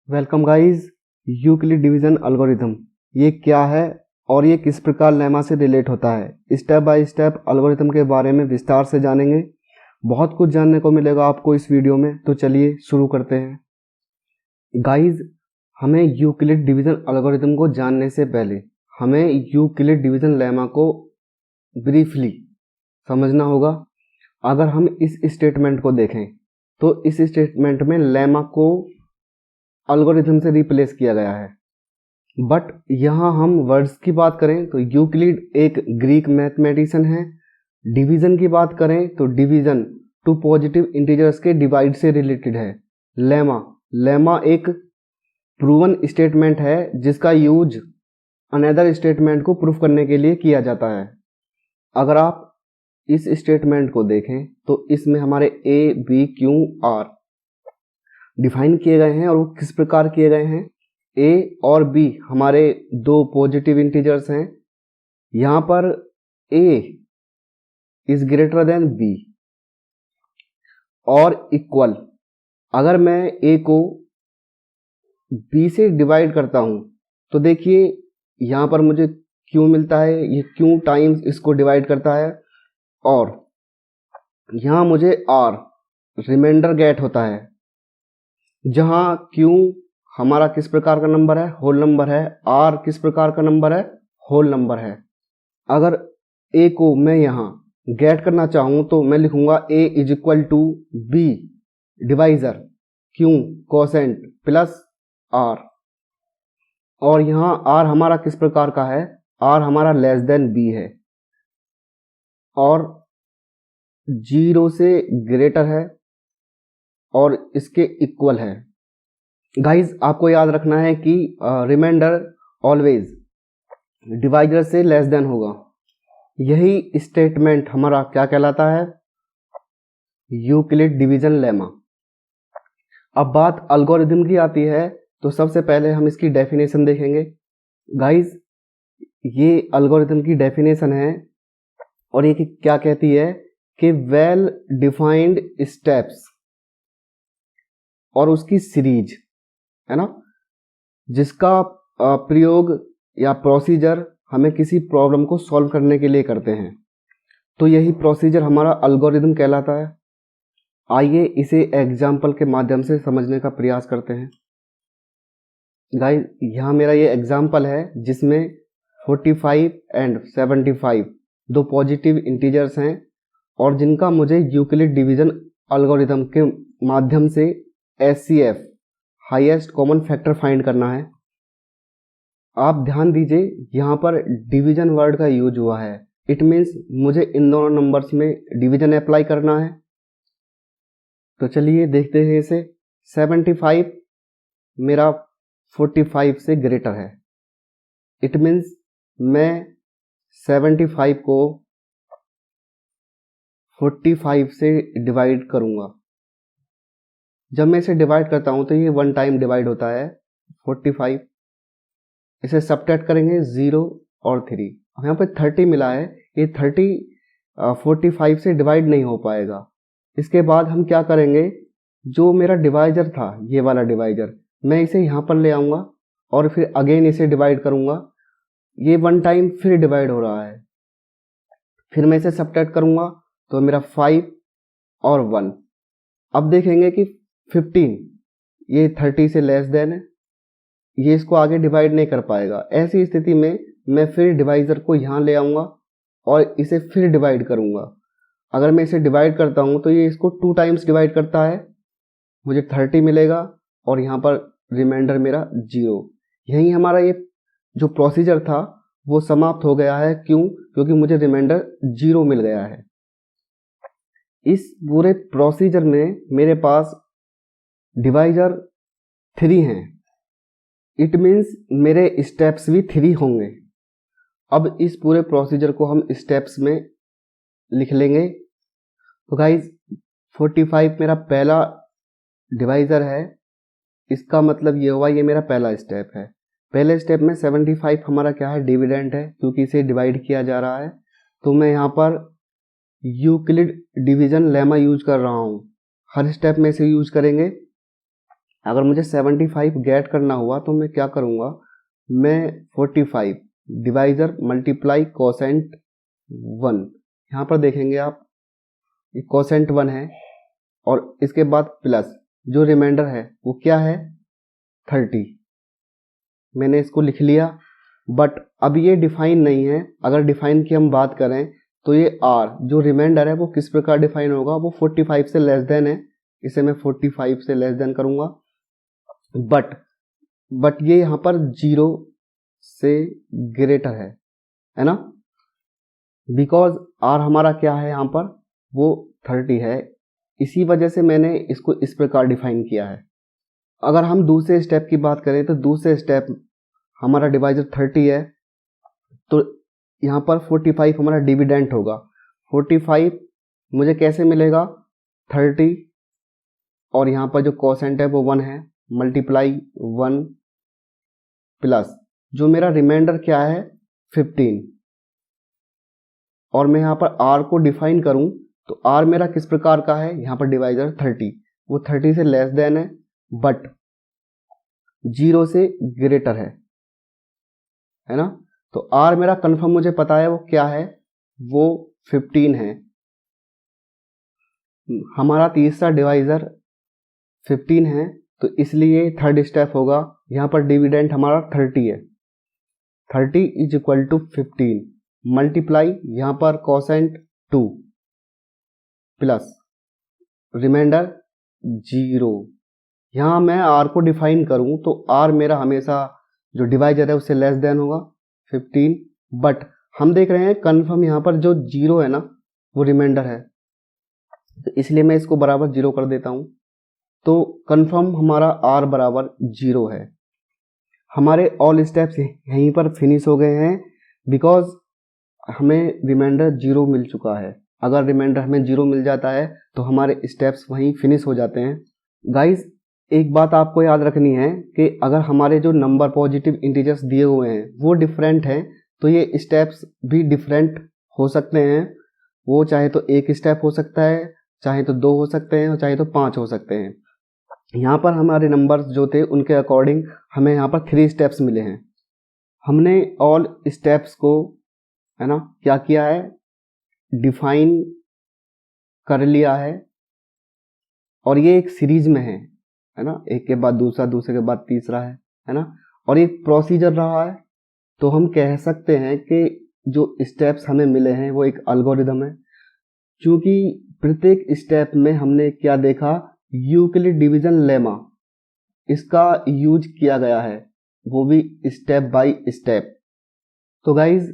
Welcome guys. Euclid division algorithm ये क्या है और ये किस प्रकार लेमा से रिलेट होता है, स्टेप बाय स्टेप एल्गोरिथम के बारे में विस्तार से जानेंगे। बहुत कुछ जानने को मिलेगा आपको इस वीडियो में, तो चलिए शुरू करते हैं। गाइस, हमें यूक्लिड डिवीजन एल्गोरिथम को जानने से पहले हमें यूक्लिड डिवीजन लेमा को ब्रीफली समझना होगा। अगर हम इस स्टेटमेंट को देखें तो इस स्टेटमेंट में लेमा को एल्गोरिथम से रिप्लेस किया गया है, बट यहाँ हम वर्ड्स की बात करें तो यूक्लिड एक ग्रीक मैथमेटिशियन है। डिवीजन की बात करें तो डिवीजन टू पॉजिटिव इंटीजर्स के डिवाइड से रिलेटेड है। लेमा एक प्रूवन स्टेटमेंट है जिसका यूज अनदर स्टेटमेंट को प्रूफ करने के लिए किया जाता है। अगर आप इस स्टेटमेंट को देखें तो इसमें हमारे A B Q R define किए गए हैं और वो किस प्रकार किए गए हैं। ए और बी हमारे दो पॉजिटिव इंटीजर्स हैं। यहाँ पर ए इज ग्रेटर देन बी और इक्वल। अगर मैं ए को बी से डिवाइड करता हूं तो देखिए यहाँ पर मुझे क्यू मिलता है, ये क्यू टाइम्स इसको डिवाइड करता है और यहाँ मुझे आर रिमाइंडर गेट होता है, जहां क्यू हमारा किस प्रकार का नंबर है, होल नंबर है। आर किस प्रकार का नंबर है, होल नंबर है। अगर ए को मैं यहां गेट करना चाहूं तो मैं लिखूंगा a is equal to b divisor q quotient plus r. और यहां आर हमारा किस प्रकार का है, आर हमारा लेस देन बी है और 0 से ग्रेटर है और इसके इक्वल है। गाइज, आपको याद रखना है कि रिमाइंडर ऑलवेज डिवाइजर से लेस देन होगा। यही स्टेटमेंट हमारा क्या कहलाता है, यूक्लिड डिवीजन लेमा। अब बात एल्गोरिथम की आती है तो सबसे पहले हम इसकी डेफिनेशन देखेंगे। गाइज, ये एल्गोरिथम की डेफिनेशन है और ये क्या कहती है कि वेल डिफाइंड स्टेप्स और उसकी सीरीज है ना, जिसका प्रयोग या प्रोसीजर हमें किसी प्रॉब्लम को सॉल्व करने के लिए करते हैं, तो यही प्रोसीजर हमारा एल्गोरिथम कहलाता है। आइए इसे एग्जाम्पल के माध्यम से समझने का प्रयास करते हैं। गाइस, यहाँ मेरा ये एग्जाम्पल है जिसमें 45 एंड 75 दो पॉजिटिव इंटीजर्स हैं और जिनका मुझे यूक्लिड डिवीजन एल्गोरिथम के माध्यम से HCF highest common factor find करना है। आप ध्यान दीजिए, यहाँ पर डिवीजन वर्ड का यूज हुआ है। इट मीन्स मुझे इन दोनों नंबर्स में डिवीजन अप्लाई करना है। तो चलिए देखते हैं इसे। 75 मेरा 45 से ग्रेटर है। इट मीन्स मैं 75 को 45 से डिवाइड करूंगा। जब मैं इसे डिवाइड करता हूं तो ये वन टाइम डिवाइड होता है 45। इसे सबट्रैक्ट करेंगे 0 और 3। यहाँ पे 30 मिला है, ये 30 45 से डिवाइड नहीं हो पाएगा। इसके बाद हम क्या करेंगे, जो मेरा डिवाइजर था ये वाला डिवाइजर, मैं इसे यहाँ पर ले आऊँगा और फिर अगेन इसे डिवाइड करूँगा। ये वन टाइम फिर डिवाइड हो रहा है, फिर मैं इसे सबट्रैक्ट करूँगा तो मेरा 5 और 1। अब देखेंगे कि 15 ये 30 से लेस देन है, ये इसको आगे डिवाइड नहीं कर पाएगा। ऐसी स्थिति में मैं फिर डिवाइजर को यहाँ ले आऊँगा और इसे फिर डिवाइड करूँगा। अगर मैं इसे डिवाइड करता हूँ तो ये इसको 2 टाइम्स डिवाइड करता है, मुझे 30 मिलेगा और यहाँ पर रिमाइंडर मेरा 0। यही हमारा ये जो प्रोसीजर था वो समाप्त हो गया है। क्यों? क्योंकि मुझे रिमाइंडर 0 मिल गया है। इस पूरे प्रोसीजर में मेरे पास डिवाइजर 3 हैं। इट मीन्स मेरे स्टेप्स भी 3 होंगे। अब इस पूरे प्रोसीजर को हम स्टेप्स में लिख लेंगे। तो गाइज, 45 मेरा पहला डिवाइजर है, इसका मतलब ये हुआ ये मेरा पहला स्टेप है। पहले स्टेप में 75 हमारा क्या है, डिविडेंड है, क्योंकि इसे डिवाइड किया जा रहा है। तो मैं यहाँ पर यूक्लिड डिवीजन लेमा यूज कर रहा हूँ। हर स्टेप में इसे यूज करेंगे अगर मुझे 75 गेट करना हुआ तो मैं क्या करूँगा, मैं 45 डिवाइजर मल्टीप्लाई कोसेंट 1, यहाँ पर देखेंगे आप कोसेंट 1 है और इसके बाद प्लस जो रिमाइंडर है वो क्या है 30। मैंने इसको लिख लिया, बट अब ये डिफाइन नहीं है। अगर डिफाइन की हम बात करें तो ये आर जो रिमाइंडर है वो किस प्रकार डिफाइन होगा, वो 45 से लेस देन है, इसे मैं 45 से लेस देन करूँगा। बट ये यहाँ पर 0 से ग्रेटर है ना, बिकॉज आर हमारा क्या है यहाँ पर, वो 30 है, इसी वजह से मैंने इसको इस प्रकार डिफाइन किया है। अगर हम दूसरे स्टेप की बात करें तो दूसरे स्टेप हमारा डिवाइजर 30 है, तो यहाँ पर 45 हमारा डिविडेंट होगा। 45 मुझे कैसे मिलेगा, 30 और यहाँ पर जो कोसेंट है वो 1 है, मल्टीप्लाई 1 प्लस जो मेरा रिमाइंडर क्या है 15, और मैं यहाँ पर आर को डिफाइन करूँ तो आर मेरा किस प्रकार का है, यहाँ पर डिवाइजर 30, वो 30 से लेस देन है बट 0 से ग्रेटर है ना। तो आर मेरा कंफर्म मुझे पता है वो क्या है, वो 15 है। हमारा तीसरा डिवाइजर 15 है, तो इसलिए थर्ड स्टेप होगा, यहाँ पर डिविडेंट हमारा 30 है, 30 इज इक्वल टू 15 मल्टीप्लाई यहाँ पर कोसेंट 2 प्लस रिमाइंडर 0। यहाँ मैं आर को डिफाइन करूँ तो आर मेरा हमेशा जो डिवाइजर है उससे लेस देन होगा 15, बट हम देख रहे हैं कन्फर्म यहाँ पर जो 0 है ना वो रिमाइंडर है, तो इसलिए मैं इसको बराबर 0 कर देता हूँ। तो कन्फर्म हमारा आर बराबर 0 है। हमारे ऑल स्टेप्स यहीं पर फिनिश हो गए हैं, बिकॉज हमें रिमाइंडर 0 मिल चुका है। अगर रिमाइंडर हमें 0 मिल जाता है तो हमारे स्टेप्स वहीं फिनिश हो जाते हैं। गाइज एक बात आपको याद रखनी है कि अगर हमारे जो नंबर पॉजिटिव इंटीजर्स दिए हुए हैं वो डिफरेंट हैं तो ये स्टेप्स भी डिफरेंट हो सकते हैं। वो चाहे तो एक स्टेप हो सकता है, चाहे तो 2 हो सकते हैं और चाहे तो 5 हो सकते हैं। यहाँ पर हमारे नंबर्स जो थे उनके अकॉर्डिंग हमें यहाँ पर 3 स्टेप्स मिले हैं। हमने ऑल स्टेप्स को है ना क्या किया है, डिफाइन कर लिया है, और ये एक सीरीज में है ना, एक के बाद दूसरा, दूसरे के बाद तीसरा है ना, और ये प्रोसीजर रहा है। तो हम कह सकते हैं कि जो स्टेप्स हमें मिले हैं वो एक एल्गोरिदम है, क्योंकि प्रत्येक स्टेप में हमने क्या देखा, यूक्लिड डिवीजन लेमा इसका यूज किया गया है, वो भी स्टेप बाय स्टेप। तो गाइज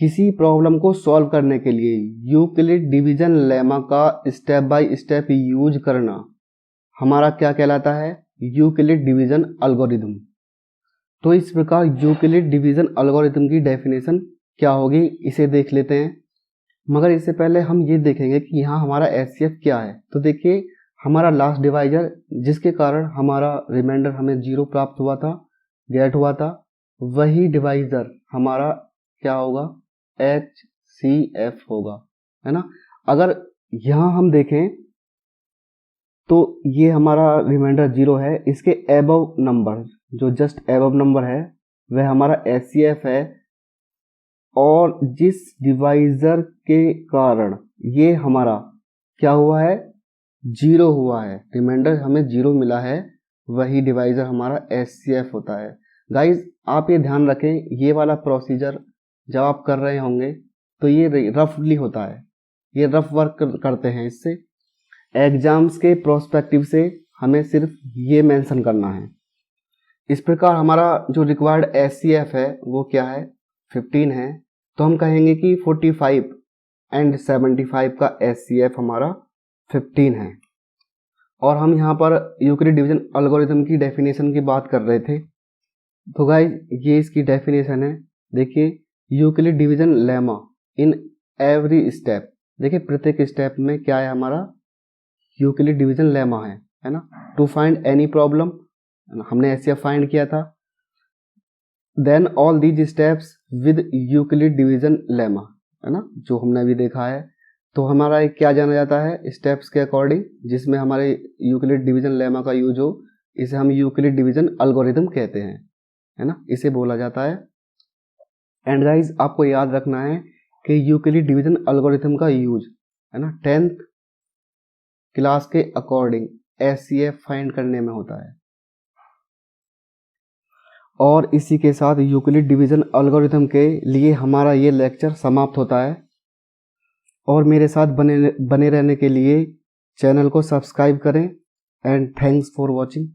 किसी प्रॉब्लम को सॉल्व करने के लिए यूक्लिड डिवीजन लेमा का स्टेप बाय स्टेप यूज करना हमारा क्या कहलाता है, यूक्लिड डिवीजन एल्गोरिथम। तो इस प्रकार यूक्लिड डिवीजन एल्गोरिथम की डेफिनेशन क्या होगी इसे देख लेते हैं, मगर इससे पहले हम ये देखेंगे कि यहाँ हमारा एचसीएफ क्या है। तो देखिए हमारा लास्ट डिवाइजर जिसके कारण हमारा रिमाइंडर हमें 0 प्राप्त हुआ था, गेट हुआ था, वही डिवाइजर हमारा क्या होगा, HCF होगा, है ना। अगर यहाँ हम देखें तो ये हमारा रिमाइंडर 0 है, इसके एबव नंबर जो जस्ट एबव नंबर है वह हमारा HCF है, और जिस डिवाइजर के कारण ये हमारा क्या हुआ है, 0 हुआ है, रिमाइंडर हमें 0 मिला है, वही डिवाइजर हमारा HCF होता है। गाइज आप ये ध्यान रखें, ये वाला प्रोसीजर जब आप कर रहे होंगे तो ये रफली होता है, ये रफ वर्क करते हैं। इससे एग्जाम्स के प्रोस्पेक्टिव से हमें सिर्फ ये मेंशन करना है। इस प्रकार हमारा जो रिक्वायर्ड HCF है वो क्या है, 15 है, तो हम कहेंगे कि 45 एंड 75 का HCF हमारा 15 है। और हम यहाँ पर यूक्लिड डिवीजन एल्गोरिथम की डेफिनेशन की बात कर रहे थे, तो गाइज ये इसकी डेफिनेशन है। देखिए Euclid division lemma in every step, देखिए प्रत्येक स्टेप में क्या है, हमारा यूक्लिड डिवीजन लेमा है ना। टू फाइंड एनी प्रॉब्लम, हमने HCF फाइंड किया था, then all these steps with Euclid division lemma, है ना, जो हमने अभी देखा है। तो हमारा एक क्या जाना जाता है, स्टेप्स के अकॉर्डिंग जिसमें हमारे यूक्लिड डिवीजन लेमा का यूज हो, इसे हम यूक्लिड डिवीजन एल्गोरिथम कहते हैं, है ना, इसे बोला जाता है। एंड गाइज आपको याद रखना है कि यूक्लिड डिवीजन एल्गोरिथम का यूज, है ना, 10th क्लास के अकॉर्डिंग एचसीएफ फाइंड करने में होता है। और इसी के साथ यूक्लिड डिवीजन एल्गोरिथम के लिए हमारा ये लेक्चर समाप्त होता है। और मेरे साथ बने रहने के लिए चैनल को सब्सक्राइब करें एंड थैंक्स फॉर वॉचिंग।